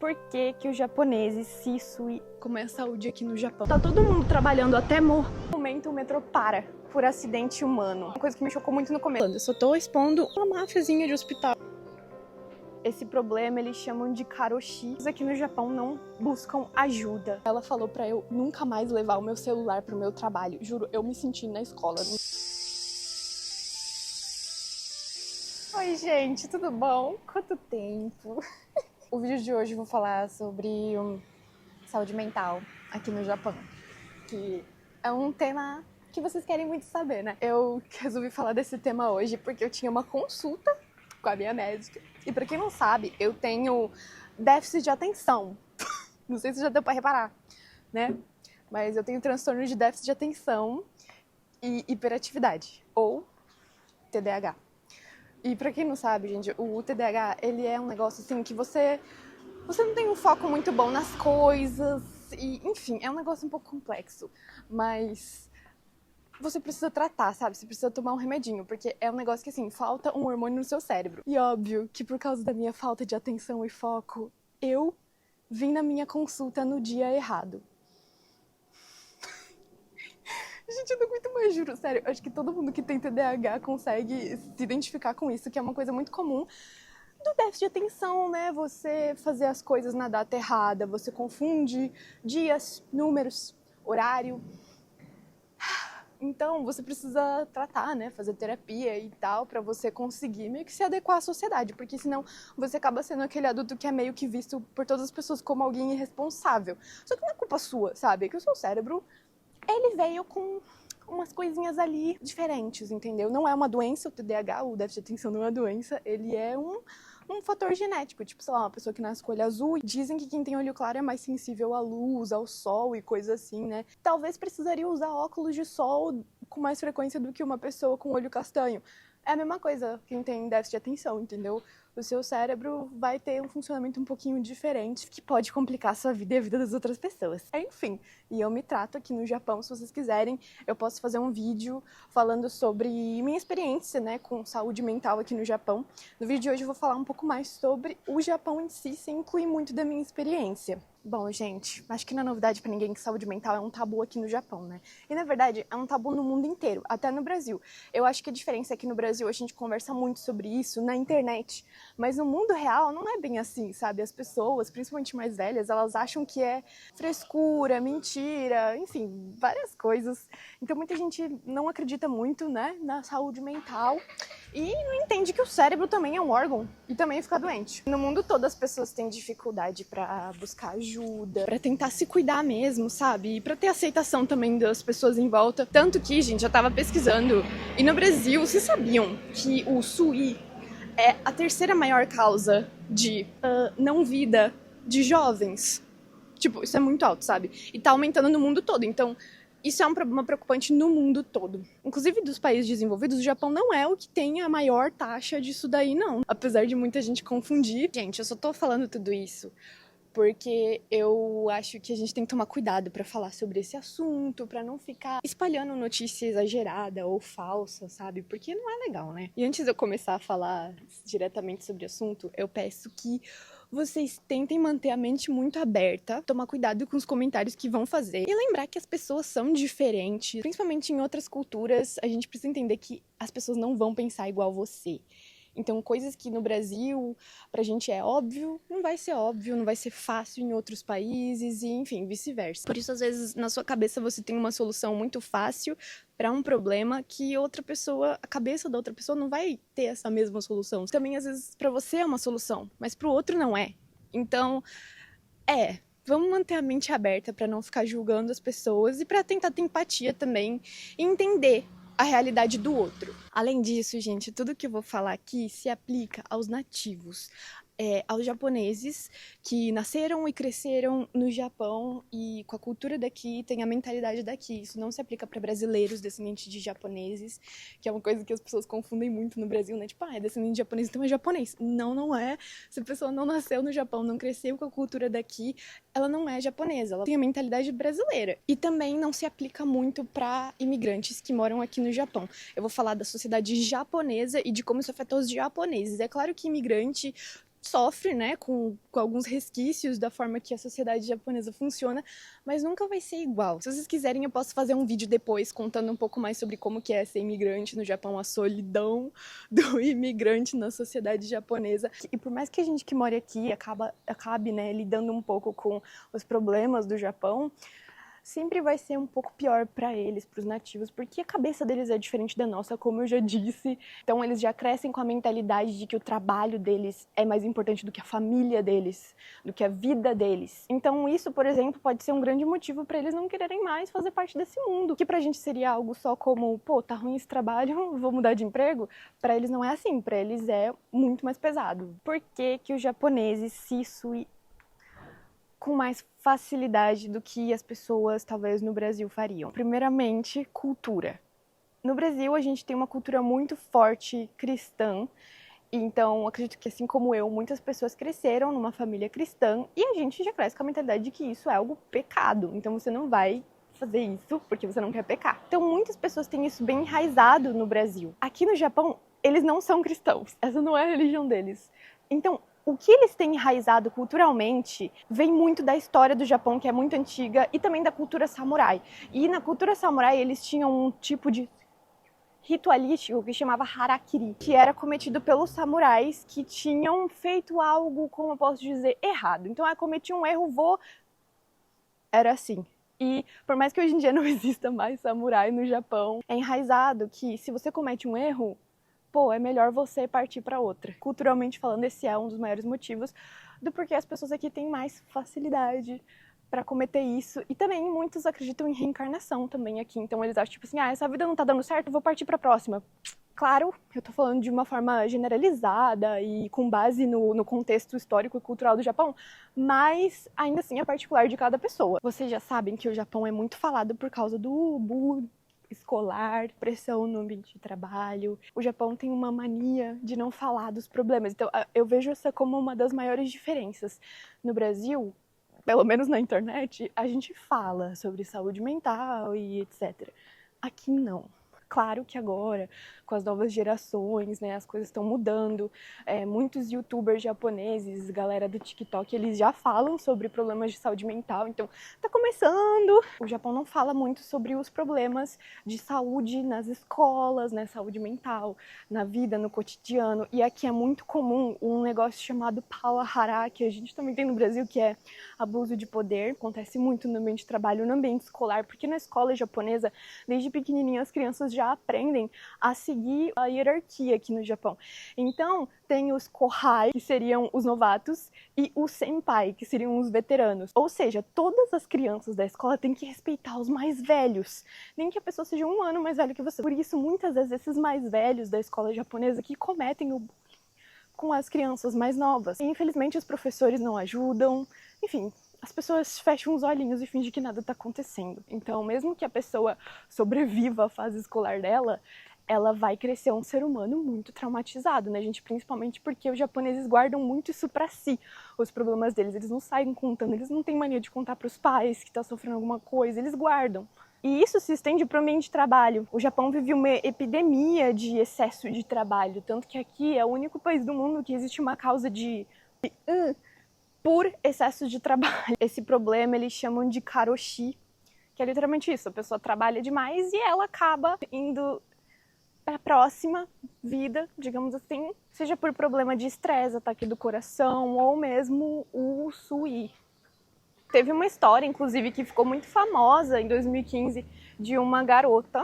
por que que os japoneses se suicidam. Como é a saúde aqui no Japão? Tá todo mundo trabalhando até morrer. No momento o metrô para por acidente humano. Uma coisa que me chocou muito no começo. Eu só tô expondo uma máfiazinha de hospital. Esse problema eles chamam de karoshi. Aqui no Japão não buscam ajuda. Ela falou pra eu nunca mais levar o meu celular pro meu trabalho. Juro, eu me senti na escola. Oi, gente, tudo bom? Quanto tempo? O vídeo de hoje eu vou falar sobre saúde mental aqui no Japão, que é um tema que vocês querem muito saber, né? Eu resolvi falar desse tema hoje porque eu tinha uma consulta com a minha médica. E pra quem não sabe, eu tenho déficit de atenção. Não sei se já deu pra reparar, né? Mas eu tenho transtorno de déficit de atenção e hiperatividade, ou TDAH. E pra quem não sabe, gente, o TDAH, ele é um negócio assim que você não tem um foco muito bom nas coisas, e enfim, é um negócio um pouco complexo, mas você precisa tratar, sabe? Você precisa tomar um remedinho, porque é um negócio que assim, falta um hormônio no seu cérebro. E óbvio que por causa da minha falta de atenção e foco, eu vim na minha consulta no dia errado. Gente, eu não aguento mais, juro, sério. Acho que todo mundo que tem TDAH consegue se identificar com isso, que é uma coisa muito comum do déficit de atenção, né? Você fazer as coisas na data errada, você confunde dias, números, horário. Então, você precisa tratar, né? Fazer terapia e tal, pra você conseguir meio que se adequar à sociedade, porque senão você acaba sendo aquele adulto que é meio que visto por todas as pessoas como alguém irresponsável. Só que não é culpa sua, sabe? É que o seu cérebro, ele veio com umas coisinhas ali diferentes, entendeu? Não é uma doença, o TDAH, o déficit de atenção não é uma doença, ele é um fator genético, tipo, sei lá, uma pessoa que nasce com olho azul. Dizem que quem tem olho claro é mais sensível à luz, ao sol e coisa assim, né? Talvez precisaria usar óculos de sol com mais frequência do que uma pessoa com olho castanho. É a mesma coisa quem tem déficit de atenção, entendeu? O seu cérebro vai ter um funcionamento um pouquinho diferente, que pode complicar a sua vida e a vida das outras pessoas. Enfim, e eu me trato aqui no Japão, se vocês quiserem, eu posso fazer um vídeo falando sobre minha experiência, né, com saúde mental aqui no Japão. No vídeo de hoje eu vou falar um pouco mais sobre o Japão em si, sem incluir muito da minha experiência. Bom, gente, acho que não é novidade pra ninguém que saúde mental é um tabu aqui no Japão, né? E, na verdade, é um tabu no mundo inteiro, até no Brasil. Eu acho que a diferença é que no Brasil a gente conversa muito sobre isso na internet, mas no mundo real não é bem assim, sabe? As pessoas, principalmente mais velhas, elas acham que é frescura, mentira, enfim, várias coisas. Então, muita gente não acredita muito, né, na saúde mental e não entende que o cérebro também é um órgão e também fica doente. No mundo todo as pessoas têm dificuldade pra buscar ajuda, pra tentar se cuidar mesmo, sabe? E pra ter aceitação também das pessoas em volta. Tanto que, gente, eu tava pesquisando e no Brasil, vocês sabiam que o SUI é a terceira maior causa de não vida de jovens? Tipo, isso é muito alto, sabe? E tá aumentando no mundo todo, então isso é um problema preocupante no mundo todo. Inclusive dos países desenvolvidos, o Japão não é o que tem a maior taxa disso daí, não. Apesar de muita gente confundir. Gente, eu só tô falando tudo isso porque eu acho que a gente tem que tomar cuidado pra falar sobre esse assunto, pra não ficar espalhando notícia exagerada ou falsa, sabe? Porque não é legal, né? E antes de eu começar a falar diretamente sobre o assunto, eu peço que vocês tentem manter a mente muito aberta, tomar cuidado com os comentários que vão fazer e lembrar que as pessoas são diferentes, principalmente em outras culturas, a gente precisa entender que as pessoas não vão pensar igual você. Então, coisas que no Brasil pra gente é óbvio, não vai ser fácil em outros países e, enfim, vice-versa. Por isso, às vezes, na sua cabeça você tem uma solução muito fácil pra um problema que outra pessoa, a cabeça da outra pessoa não vai ter essa mesma solução. Também, às vezes, pra você é uma solução, mas pro outro não é. Então, vamos manter a mente aberta pra não ficar julgando as pessoas e pra tentar ter empatia também e entender a realidade do outro. Além disso, gente, tudo que eu vou falar aqui se aplica aos nativos, aos japoneses que nasceram e cresceram no Japão e com a cultura daqui, tem a mentalidade daqui. Isso não se aplica para brasileiros descendentes de japoneses, que é uma coisa que as pessoas confundem muito no Brasil, né? Tipo, é descendente de japonês, então é japonês. Não, não é. Se a pessoa não nasceu no Japão, não cresceu com a cultura daqui, ela não é japonesa, ela tem a mentalidade brasileira. E também não se aplica muito para imigrantes que moram aqui no Japão. Eu vou falar da sociedade japonesa e de como isso afeta os japoneses. É claro que imigrante sofre, né, com alguns resquícios da forma que a sociedade japonesa funciona, mas nunca vai ser igual. Se vocês quiserem, eu posso fazer um vídeo depois contando um pouco mais sobre como que é ser imigrante no Japão, a solidão do imigrante na sociedade japonesa. E por mais que a gente que mora aqui acabe, né, lidando um pouco com os problemas do Japão, sempre vai ser um pouco pior para eles, para os nativos, porque a cabeça deles é diferente da nossa, como eu já disse. Então eles já crescem com a mentalidade de que o trabalho deles é mais importante do que a família deles, do que a vida deles. Então isso, por exemplo, pode ser um grande motivo para eles não quererem mais fazer parte desse mundo, que pra gente seria algo só como, pô, tá ruim esse trabalho, vou mudar de emprego. Para eles não é assim, para eles é muito mais pesado. Por que que os japoneses se com mais facilidade do que as pessoas talvez no Brasil fariam? Primeiramente, cultura. No Brasil a gente tem uma cultura muito forte cristã, então acredito que assim como eu, muitas pessoas cresceram numa família cristã e a gente já cresce com a mentalidade de que isso é algo pecado, então você não vai fazer isso porque você não quer pecar. Então muitas pessoas têm isso bem enraizado no Brasil. Aqui no Japão, eles não são cristãos, essa não é a religião deles. Então, o que eles têm enraizado culturalmente vem muito da história do Japão, que é muito antiga, e também da cultura samurai. E na cultura samurai eles tinham um tipo de ritualístico que chamava harakiri, que era cometido pelos samurais que tinham feito algo, como eu posso dizer, errado. Então, cometi um erro, Era assim. E por mais que hoje em dia não exista mais samurai no Japão, é enraizado que se você comete um erro, pô, é melhor você partir para outra. Culturalmente falando, esse é um dos maiores motivos do porquê as pessoas aqui têm mais facilidade para cometer isso. E também muitos acreditam em reencarnação também aqui. Então eles acham tipo assim, essa vida não tá dando certo, eu vou partir para a próxima. Claro, eu tô falando de uma forma generalizada e com base no contexto histórico e cultural do Japão, mas ainda assim é particular de cada pessoa. Vocês já sabem que o Japão é muito falado por causa do bullying escolar, pressão no ambiente de trabalho. O Japão tem uma mania de não falar dos problemas. Então, eu vejo essa como uma das maiores diferenças. No Brasil, pelo menos na internet, a gente fala sobre saúde mental e etc. Aqui não. Claro que agora, com as novas gerações, né, as coisas estão mudando. Muitos youtubers japoneses, galera do TikTok, eles já falam sobre problemas de saúde mental. Então, tá começando. O Japão não fala muito sobre os problemas de saúde nas escolas, né, saúde mental, na vida, no cotidiano. E aqui é muito comum um negócio chamado Pawahara, que a gente também tem no Brasil, que é abuso de poder. Acontece muito no ambiente de trabalho, no ambiente escolar, porque na escola japonesa, desde pequenininha, as crianças já aprendem a seguir a hierarquia aqui no Japão. Então, tem os kohai, que seriam os novatos, e os senpai, que seriam os veteranos. Ou seja, todas as crianças da escola têm que respeitar os mais velhos, nem que a pessoa seja um ano mais velho que você. Por isso, muitas vezes, esses mais velhos da escola japonesa que cometem o bullying com as crianças mais novas. E, infelizmente, os professores não ajudam, enfim, as pessoas fecham os olhinhos e fingem que nada está acontecendo. Então, mesmo que a pessoa sobreviva à fase escolar dela, ela vai crescer um ser humano muito traumatizado, né, gente? Principalmente porque os japoneses guardam muito isso pra si, os problemas deles. Eles não saem contando, eles não têm mania de contar pros pais que tá sofrendo alguma coisa, eles guardam. E isso se estende para o ambiente de trabalho. O Japão vive uma epidemia de excesso de trabalho, tanto que aqui é o único país do mundo que existe uma causa por excesso de trabalho. Esse problema eles chamam de karoshi, que é literalmente isso, a pessoa trabalha demais e ela acaba indo para a próxima vida, digamos assim, seja por problema de estresse, ataque do coração ou mesmo o SUI. Teve uma história, inclusive, que ficou muito famosa em 2015 de uma garota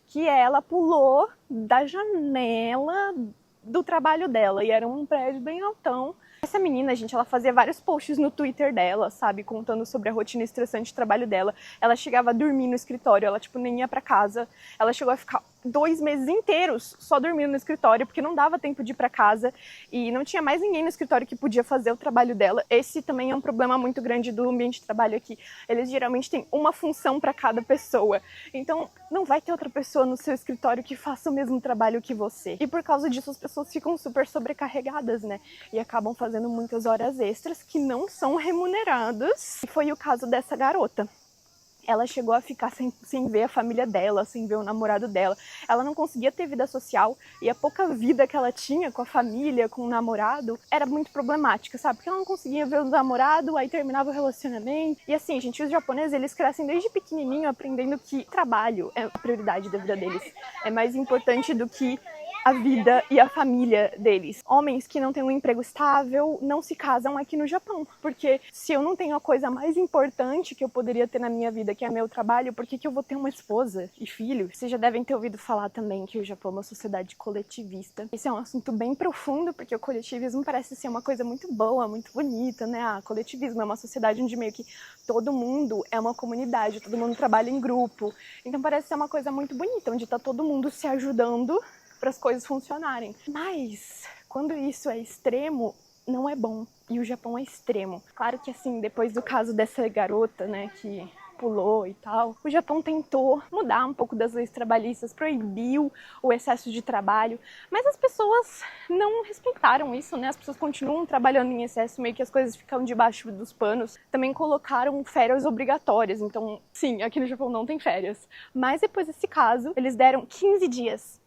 que ela pulou da janela do trabalho dela e era um prédio bem altão. Essa menina, gente, ela fazia vários posts no Twitter dela, sabe, contando sobre a rotina estressante de trabalho dela. Ela chegava a dormir no escritório, ela, tipo, nem ia pra casa. Ela chegou a ficar 2 meses inteiros só dormindo no escritório, porque não dava tempo de ir pra casa e não tinha mais ninguém no escritório que podia fazer o trabalho dela. Esse também é um problema muito grande do ambiente de trabalho aqui. Eles geralmente têm uma função para cada pessoa. Então, não vai ter outra pessoa no seu escritório que faça o mesmo trabalho que você. E por causa disso, as pessoas ficam super sobrecarregadas, né? E acabam fazendo muitas horas extras que não são remuneradas. E foi o caso dessa garota. ela chegou a ficar sem ver a família dela, sem ver o namorado dela. Ela não conseguia ter vida social e a pouca vida que ela tinha com a família, com o namorado, era muito problemática, sabe? Porque ela não conseguia ver o namorado, aí terminava o relacionamento. E assim, gente, os japoneses, eles crescem desde pequenininho aprendendo que trabalho é a prioridade da vida deles. É mais importante do que a vida e a família deles. Homens que não têm um emprego estável não se casam aqui no Japão, porque se eu não tenho a coisa mais importante que eu poderia ter na minha vida, que é meu trabalho, por que eu vou ter uma esposa e filhos? Vocês já devem ter ouvido falar também que o Japão é uma sociedade coletivista. Esse é um assunto bem profundo, porque o coletivismo parece ser uma coisa muito boa, muito bonita, né? Coletivismo é uma sociedade onde meio que todo mundo é uma comunidade, todo mundo trabalha em grupo. Então parece ser uma coisa muito bonita, onde tá todo mundo se ajudando para as coisas funcionarem. Mas quando isso é extremo, não é bom. E o Japão é extremo. Claro que assim, depois do caso dessa garota, né, que pulou e tal, o Japão tentou mudar um pouco das leis trabalhistas, proibiu o excesso de trabalho, mas as pessoas não respeitaram isso, né? As pessoas continuam trabalhando em excesso, meio que as coisas ficam debaixo dos panos. Também colocaram férias obrigatórias, então, sim, aqui no Japão não tem férias. Mas depois desse caso, eles deram 15 dias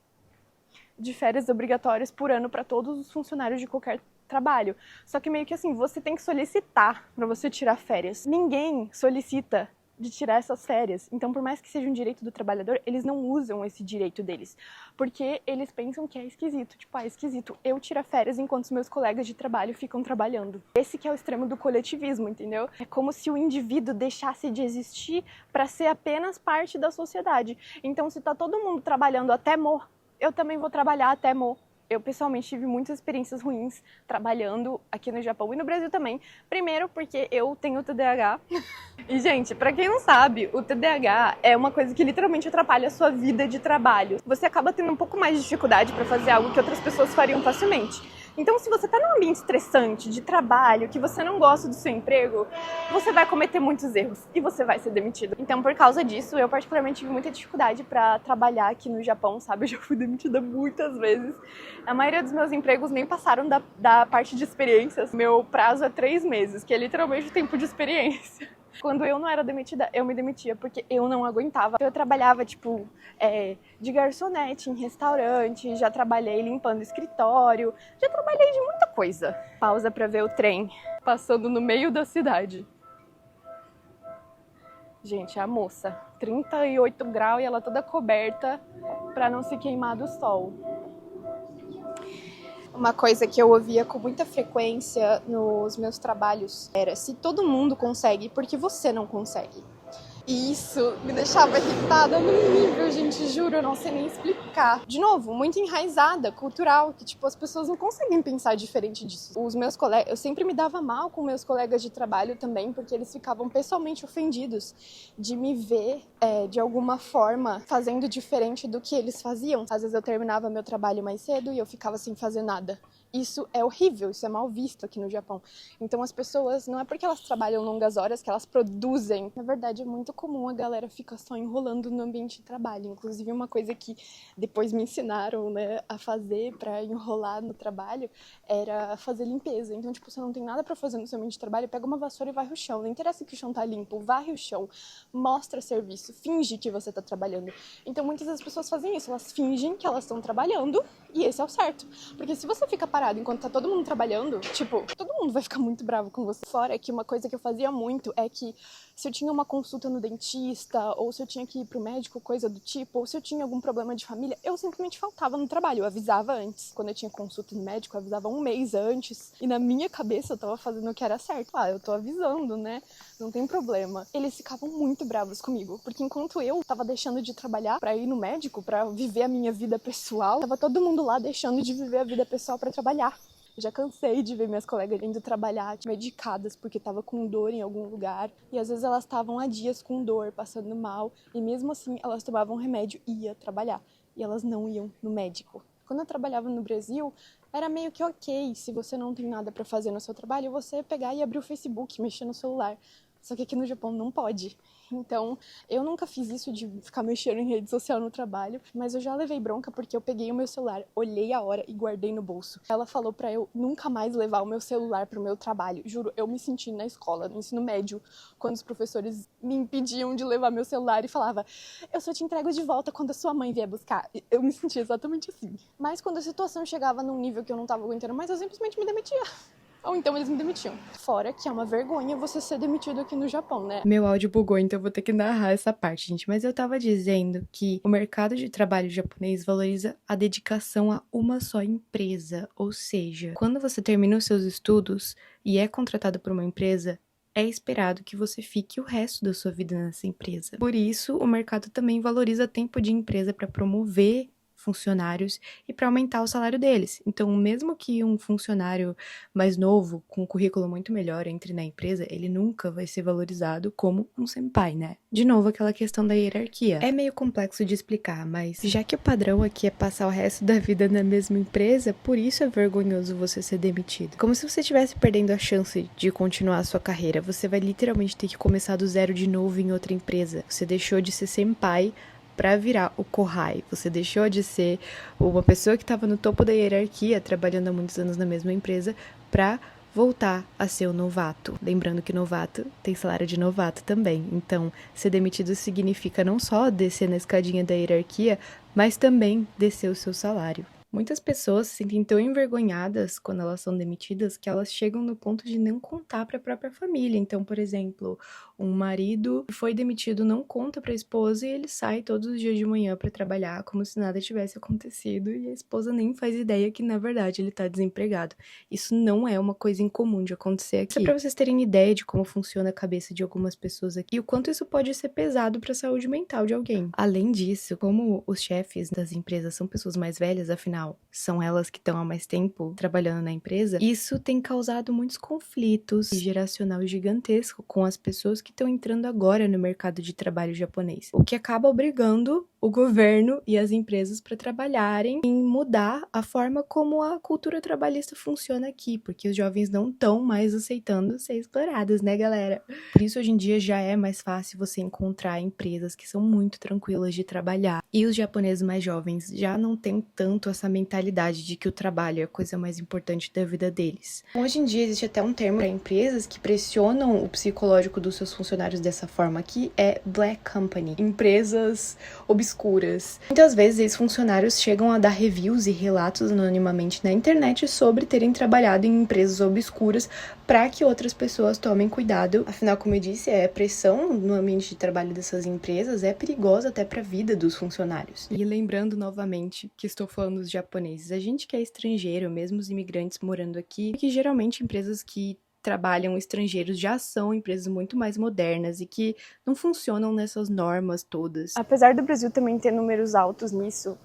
de férias obrigatórias por ano para todos os funcionários de qualquer trabalho. Só que meio que assim, você tem que solicitar para você tirar férias. Ninguém solicita de tirar essas férias. Então, por mais que seja um direito do trabalhador, eles não usam esse direito deles. Porque eles pensam que é esquisito. Tipo, é esquisito eu tirar férias enquanto os meus colegas de trabalho ficam trabalhando. Esse que é o extremo do coletivismo, entendeu? É como se o indivíduo deixasse de existir para ser apenas parte da sociedade. Então, se tá todo mundo trabalhando até morrer, eu também vou trabalhar até morrer. Eu, pessoalmente, tive muitas experiências ruins trabalhando aqui no Japão e no Brasil também. Primeiro, porque eu tenho TDAH. E, gente, pra quem não sabe, o TDAH é uma coisa que literalmente atrapalha a sua vida de trabalho. Você acaba tendo um pouco mais de dificuldade pra fazer algo que outras pessoas fariam facilmente. Então, se você tá num ambiente estressante de trabalho, que você não gosta do seu emprego, você vai cometer muitos erros e você vai ser demitido. Então, por causa disso, eu particularmente tive muita dificuldade pra trabalhar aqui no Japão, sabe? Eu já fui demitida muitas vezes. A maioria dos meus empregos nem passaram da parte de experiências. Meu prazo é 3 meses, que é literalmente o tempo de experiência. Quando eu não era demitida, eu me demitia, porque eu não aguentava. Eu trabalhava, tipo, de garçonete em restaurante, já trabalhei limpando escritório, já trabalhei de muita coisa. Pausa pra ver o trem passando no meio da cidade. Gente, a moça, 38 graus e ela toda coberta pra não se queimar do sol. Uma coisa que eu ouvia com muita frequência nos meus trabalhos era: se todo mundo consegue, por que você não consegue? E isso me deixava irritada num nível, gente, juro, eu não sei nem explicar. De novo, muito enraizada, cultural, que tipo, as pessoas não conseguem pensar diferente disso. Os meus colegas, eu sempre me dava mal com meus colegas de trabalho também, porque eles ficavam pessoalmente ofendidos de me ver, de alguma forma, fazendo diferente do que eles faziam. Às vezes eu terminava meu trabalho mais cedo e eu ficava sem fazer nada. Isso é horrível, isso é mal visto aqui no Japão. Então as pessoas, não é porque elas trabalham longas horas que elas produzem. Na verdade, é muito comum a galera ficar só enrolando no ambiente de trabalho. Inclusive, uma coisa que depois me ensinaram, né, a fazer pra enrolar no trabalho era fazer limpeza. Então, tipo, você não tem nada pra fazer no seu ambiente de trabalho, pega uma vassoura e varre o chão. Não interessa que o chão tá limpo, varre o chão, mostra serviço, finge que você tá trabalhando. Então, muitas das pessoas fazem isso, elas fingem que elas estão trabalhando e esse é o certo. Porque se você fica parado enquanto tá todo mundo trabalhando, tipo, todo mundo vai ficar muito bravo com você. Fora que uma coisa que eu fazia muito é que se eu tinha uma consulta no dentista, ou se eu tinha que ir pro médico, coisa do tipo, ou se eu tinha algum problema de família, eu simplesmente faltava no trabalho, eu avisava antes. Quando eu tinha consulta no médico, eu avisava um mês antes, e na minha cabeça eu tava fazendo o que era certo. Eu tô avisando, né? Não tem problema. Eles ficavam muito bravos comigo, porque enquanto eu tava deixando de trabalhar pra ir no médico, pra viver a minha vida pessoal, tava todo mundo lá deixando de viver a vida pessoal pra trabalhar. Já cansei de ver minhas colegas indo trabalhar medicadas porque tava com dor em algum lugar. E às vezes elas estavam há dias com dor, passando mal. E mesmo assim elas tomavam remédio e iam trabalhar. E elas não iam no médico. Quando eu trabalhava no Brasil, era meio que ok. Se você não tem nada pra fazer no seu trabalho, você pegar e abrir o Facebook, mexer no celular. Só que aqui no Japão não pode. Então, eu nunca fiz isso de ficar mexendo em rede social no trabalho, mas eu já levei bronca porque eu peguei o meu celular, olhei a hora e guardei no bolso. Ela falou pra eu nunca mais levar o meu celular pro meu trabalho. Juro, eu me senti na escola, no ensino médio, quando os professores me impediam de levar meu celular e falava: eu só te entrego de volta quando a sua mãe vier buscar. Eu me senti exatamente assim. Mas quando a situação chegava num nível que eu não tava aguentando mais, eu simplesmente me demitia. Ou então eles me demitiam. Fora que é uma vergonha você ser demitido aqui no Japão, né? Meu áudio bugou, então eu vou ter que narrar essa parte, gente. Mas eu tava dizendo que o mercado de trabalho japonês valoriza a dedicação a uma só empresa. Ou seja, quando você termina os seus estudos e é contratado por uma empresa, é esperado que você fique o resto da sua vida nessa empresa. Por isso, o mercado também valoriza tempo de empresa para promover funcionários e para aumentar o salário deles. Então, mesmo que um funcionário mais novo, com um currículo muito melhor, entre na empresa, ele nunca vai ser valorizado como um senpai, né? De novo, aquela questão da hierarquia. É meio complexo de explicar, mas já que o padrão aqui é passar o resto da vida na mesma empresa, por isso é vergonhoso você ser demitido. Como se você estivesse perdendo a chance de continuar a sua carreira. Você vai literalmente ter que começar do zero de novo em outra empresa. Você deixou de ser senpai para virar o kohai. Você deixou de ser uma pessoa que estava no topo da hierarquia, trabalhando há muitos anos na mesma empresa, para voltar a ser o novato. Lembrando que novato tem salário de novato também. Então, ser demitido significa não só descer na escadinha da hierarquia, mas também descer o seu salário. Muitas pessoas se sentem tão envergonhadas quando elas são demitidas que elas chegam no ponto de não contar para a própria família. Então, por exemplo, um marido foi demitido, não conta para a esposa e ele sai todos os dias de manhã para trabalhar como se nada tivesse acontecido e a esposa nem faz ideia que, na verdade, ele está desempregado. Isso não é uma coisa incomum de acontecer aqui. Só para vocês terem ideia de como funciona a cabeça de algumas pessoas aqui e o quanto isso pode ser pesado para a saúde mental de alguém. Além disso, como os chefes das empresas são pessoas mais velhas, afinal, são elas que estão há mais tempo trabalhando na empresa, isso tem causado muitos conflitos geracional gigantesco com as pessoas que estão entrando agora no mercado de trabalho japonês, o que acaba obrigando o governo e as empresas para trabalharem em mudar a forma como a cultura trabalhista funciona aqui, porque os jovens não estão mais aceitando ser explorados, né, galera? Por isso, hoje em dia, já é mais fácil você encontrar empresas que são muito tranquilas de trabalhar. E os japoneses mais jovens já não têm tanto essa mentalidade de que o trabalho é a coisa mais importante da vida deles. Hoje em dia, existe até um termo para empresas que pressionam o psicológico dos seus funcionários dessa forma, que é Black Company. Empresas obscuras. Muitas vezes, esses funcionários chegam a dar reviews e relatos anonimamente na internet sobre terem trabalhado em empresas obscuras para que outras pessoas tomem cuidado. Afinal, como eu disse, a pressão no ambiente de trabalho dessas empresas é perigosa até para a vida dos funcionários. E lembrando novamente que estou falando dos japoneses, a gente que é estrangeiro, mesmo os imigrantes morando aqui, que geralmente empresas que trabalham estrangeiros já são empresas muito mais modernas e que não funcionam nessas normas todas. Apesar do Brasil também ter números altos nisso,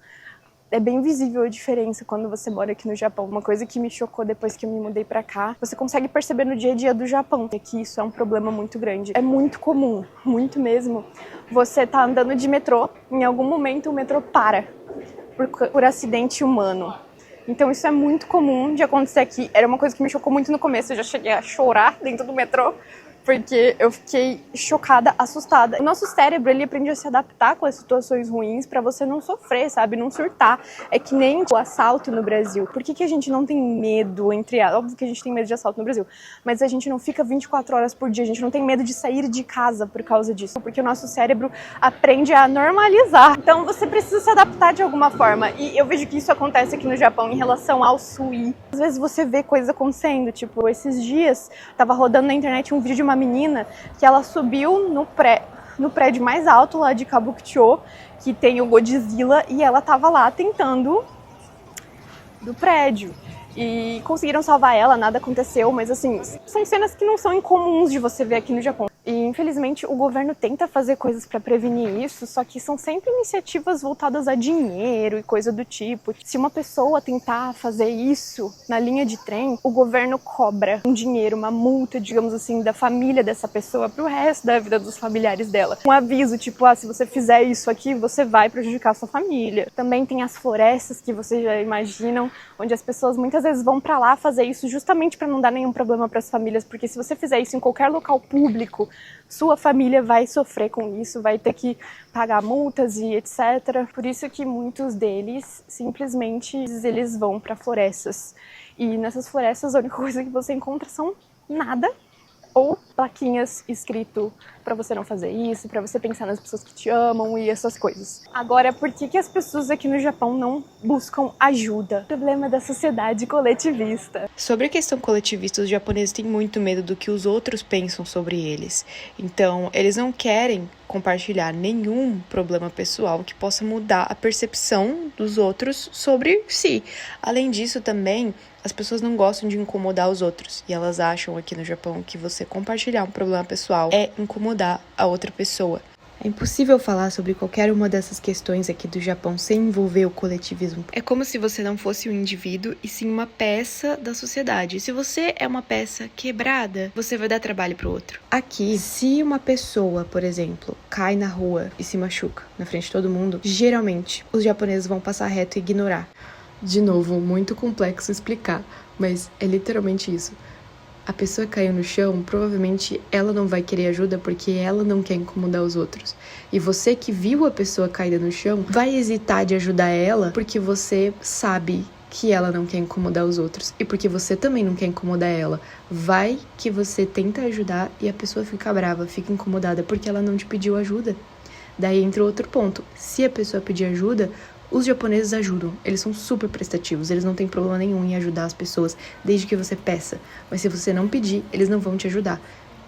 é bem visível a diferença quando você mora aqui no Japão. Uma coisa que me chocou depois que eu me mudei pra cá, você consegue perceber no dia a dia do Japão que isso é um problema muito grande. É muito comum, muito mesmo, você tá andando de metrô, em algum momento o metrô para por acidente humano. Então isso é muito comum de acontecer aqui. Era uma coisa que me chocou muito no começo, eu já cheguei a chorar dentro do metrô, porque eu fiquei chocada, assustada. O nosso cérebro, ele aprende a se adaptar com as situações ruins pra você não sofrer, sabe? Não surtar. É que nem o assalto no Brasil. Por que a gente não tem medo, óbvio que a gente tem medo de assalto no Brasil, mas a gente não fica 24 horas por dia, a gente não tem medo de sair de casa por causa disso, porque o nosso cérebro aprende a normalizar. Então você precisa se adaptar de alguma forma. E eu vejo que isso acontece aqui no Japão em relação ao sui. Às vezes você vê coisas acontecendo, tipo, esses dias tava rodando na internet um vídeo de uma menina que ela subiu no prédio mais alto lá de Kabukicho, que tem o Godzilla, e ela tava lá tentando do prédio. E conseguiram salvar ela, nada aconteceu, mas assim, são cenas que não são incomuns de você ver aqui no Japão. E infelizmente o governo tenta fazer coisas para prevenir isso, só que são sempre iniciativas voltadas a dinheiro e coisa do tipo. Se uma pessoa tentar fazer isso na linha de trem, o governo cobra um dinheiro, uma multa, digamos assim, da família dessa pessoa pro resto da vida dos familiares dela. Um aviso, tipo, se você fizer isso aqui, você vai prejudicar a sua família. Também tem as florestas que vocês já imaginam, onde as pessoas muitas vezes vão pra lá fazer isso justamente para não dar nenhum problema para as famílias, porque se você fizer isso em qualquer local público, sua família vai sofrer com isso, vai ter que pagar multas e etc. Por isso que muitos deles simplesmente eles vão para florestas. E nessas florestas a única coisa que você encontra são nada ou plaquinhas escrito para você não fazer isso, para você pensar nas pessoas que te amam e essas coisas. Agora, por que as pessoas aqui no Japão não buscam ajuda? O problema da sociedade coletivista. Sobre a questão coletivista, os japoneses têm muito medo do que os outros pensam sobre eles. Então, eles não querem compartilhar nenhum problema pessoal que possa mudar a percepção dos outros sobre si. Além disso, também, as pessoas não gostam de incomodar os outros. E elas acham aqui no Japão que você compartilhar um problema pessoal é incomodar a outra pessoa. É impossível falar sobre qualquer uma dessas questões aqui do Japão sem envolver o coletivismo. É como se você não fosse um indivíduo e sim uma peça da sociedade. Se você é uma peça quebrada, você vai dar trabalho pro outro. Aqui, se uma pessoa, por exemplo, cai na rua e se machuca na frente de todo mundo, geralmente os japoneses vão passar reto e ignorar. De novo, muito complexo explicar, mas é literalmente isso. A pessoa caiu no chão, provavelmente ela não vai querer ajuda porque ela não quer incomodar os outros. E você que viu a pessoa caída no chão, vai hesitar de ajudar ela porque você sabe que ela não quer incomodar os outros. E porque você também não quer incomodar ela. Vai que você tenta ajudar e a pessoa fica brava, fica incomodada porque ela não te pediu ajuda. Daí entra outro ponto. Se a pessoa pedir ajuda, os japoneses ajudam, eles são super prestativos, eles não têm problema nenhum em ajudar as pessoas, desde que você peça. Mas se você não pedir, eles não vão te ajudar.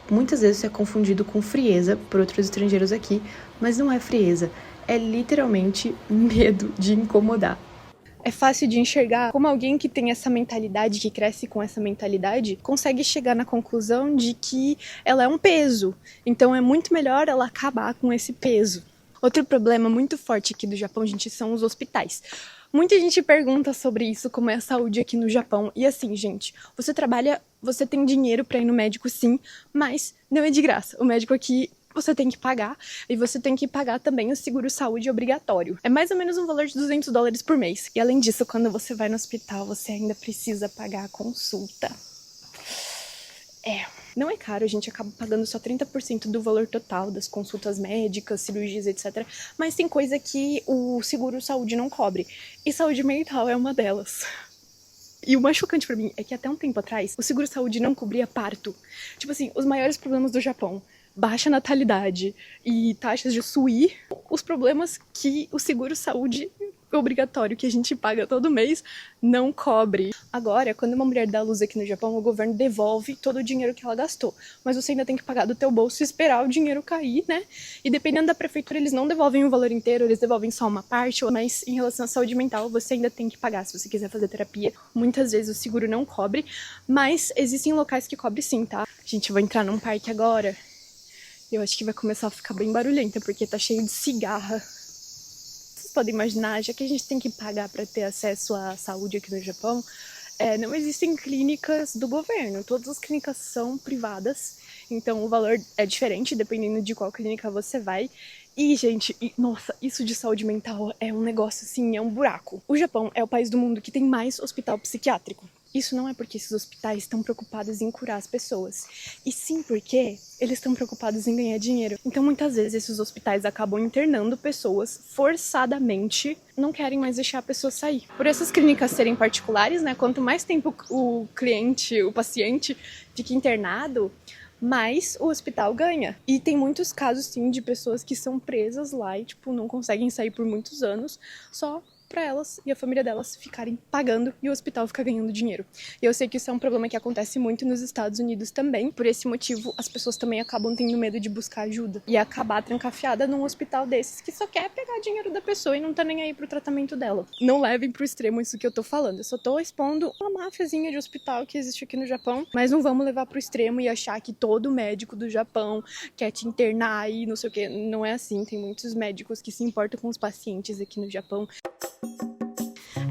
Muitas vezes isso é confundido com frieza por outros estrangeiros aqui, mas não é frieza, é literalmente medo de incomodar. É fácil de enxergar como alguém que tem essa mentalidade, que cresce com essa mentalidade, consegue chegar na conclusão de que ela é um peso. Então é muito melhor ela acabar com esse peso. Outro problema muito forte aqui do Japão, gente, são os hospitais. Muita gente pergunta sobre isso, como é a saúde aqui no Japão. E assim, gente, você trabalha, você tem dinheiro pra ir no médico, sim, mas não é de graça. O médico aqui você tem que pagar, e você tem que pagar também o seguro-saúde obrigatório. É mais ou menos um valor de $200 por mês. E além disso, quando você vai no hospital, você ainda precisa pagar a consulta. Não é caro, a gente acaba pagando só 30% do valor total das consultas médicas, cirurgias, etc. Mas tem coisa que o seguro-saúde não cobre. E saúde mental é uma delas. E o mais chocante pra mim é que até um tempo atrás, o seguro-saúde não cobria parto. Tipo assim, os maiores problemas do Japão, baixa natalidade e taxas de SUI, os problemas que o seguro-saúde obrigatório que a gente paga todo mês não cobre. Agora, quando uma mulher dá à luz aqui no Japão, o governo devolve todo o dinheiro que ela gastou. Mas você ainda tem que pagar do teu bolso e esperar o dinheiro cair, né? E dependendo da prefeitura, eles não devolvem o valor inteiro, eles devolvem só uma parte. Mas em relação à saúde mental, você ainda tem que pagar se você quiser fazer terapia. Muitas vezes o seguro não cobre, mas existem locais que cobre sim, tá? Gente, eu vou entrar num parque agora. Eu acho que vai começar a ficar bem barulhenta, porque tá cheio de cigarra. Podem imaginar, já que a gente tem que pagar para ter acesso à saúde aqui no Japão, não existem clínicas do governo, todas as clínicas são privadas, então o valor é diferente dependendo de qual clínica você vai. E, gente, nossa, isso de saúde mental é um negócio assim, é um buraco. O Japão é o país do mundo que tem mais hospital psiquiátrico. Isso não é porque esses hospitais estão preocupados em curar as pessoas, e sim porque eles estão preocupados em ganhar dinheiro. Então, muitas vezes, esses hospitais acabam internando pessoas forçadamente, não querem mais deixar a pessoa sair. Por essas clínicas serem particulares, né, quanto mais tempo o cliente, o paciente, fica internado, mais o hospital ganha. E tem muitos casos, sim, de pessoas que são presas lá e, tipo, não conseguem sair por muitos anos, só pra elas e a família delas ficarem pagando e o hospital ficar ganhando dinheiro. E eu sei que isso é um problema que acontece muito nos Estados Unidos também. Por esse motivo, as pessoas também acabam tendo medo de buscar ajuda e acabar trancafiada num hospital desses que só quer pegar dinheiro da pessoa e não tá nem aí pro tratamento dela. Não levem pro extremo isso que eu tô falando. Eu só tô expondo uma máfiazinha de hospital que existe aqui no Japão, mas não vamos levar pro extremo e achar que todo médico do Japão quer te internar e não sei o que. Não é assim. Tem muitos médicos que se importam com os pacientes aqui no Japão.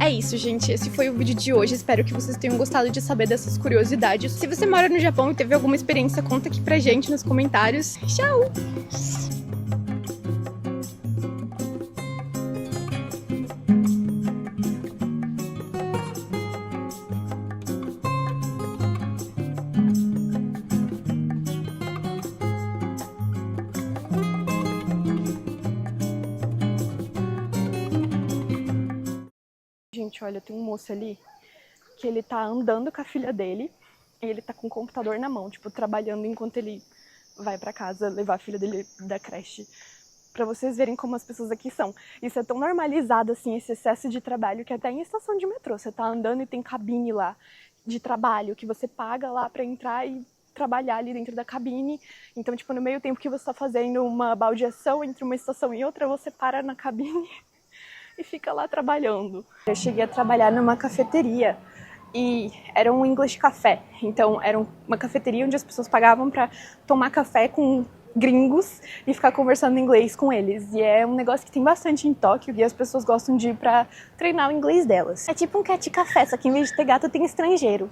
É isso, gente. Esse foi o vídeo de hoje. Espero que vocês tenham gostado de saber dessas curiosidades. Se você mora no Japão e teve alguma experiência, conta aqui pra gente nos comentários. Tchau! Gente, olha, tem um moço ali que ele tá andando com a filha dele e ele tá com o computador na mão, tipo, trabalhando enquanto ele vai pra casa levar a filha dele da creche. Pra vocês verem como as pessoas aqui são. Isso é tão normalizado, assim, esse excesso de trabalho, que até em estação de metrô você tá andando e tem cabine lá de trabalho, que você paga lá pra entrar e trabalhar ali dentro da cabine. Então, tipo, no meio tempo que você tá fazendo uma baldeação entre uma estação e outra, você para na cabine e fica lá trabalhando. Eu cheguei a trabalhar numa cafeteria e era um English café. Então era uma cafeteria onde as pessoas pagavam para tomar café com gringos e ficar conversando inglês com eles. E é um negócio que tem bastante em Tóquio e as pessoas gostam de ir pra treinar o inglês delas. É tipo um cat café, só que em vez de ter gato tem estrangeiro.